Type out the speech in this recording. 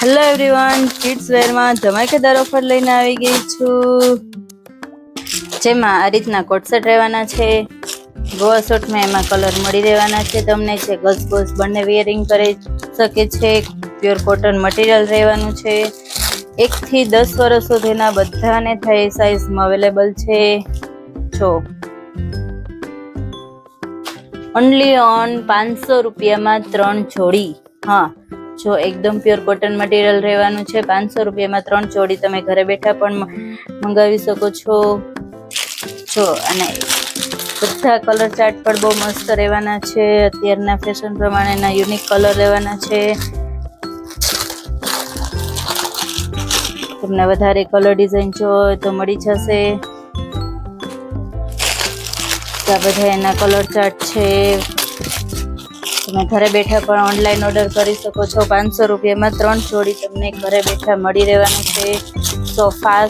Hello everyone, kids વેરમાં ધમાકેદાર offer લઈને આવી ગઈ છું, જેમાં આ રીતના કોટ સેટ રહેવાના છે. ગોવા શોર્ટમાં એમાં કલર મળી રહેવાના છે તમને, જે ગર્લ્સ બોયઝ બંને વેરિંગ કરી શકે છે. પ્યોર કોટન મટીરિયલ રહેવાનું છે. 1 થી 10 વર્ષ સુધીના બધાને થાય સાઇઝમાં અવેલેબલ છે. જો ઓનલી ઓન 500 રૂપિયામાં 3 જોડી. હા, જો એકદમ પ્યોર કોટન મટીરિયલ રહેવાનું છે. 500 રૂપિયામાં 3 જોડી તમે ઘરે બેઠા પણ મંગાવી શકો છો. જો અને બધા કલર ચાર્ટ પણ બહુ મસ્ત રહેવાના છે. અત્યારના ફેશન પ્રમાણેના યુનિક કલર રહેવાના છે. તમને વધારે કલર ડિઝાઇન જોઈએ તો મળી જશે. આ બધા એના કલર ચાર્ટ છે. તમે ઘરે બેઠા પણ ઓનલાઈન ઓર્ડર કરી શકો છો. 500 રૂપિયામાં 3 જોડી તમને ઘરે બેઠા મળી રહેવાનું છે. તો ફાસ્ટ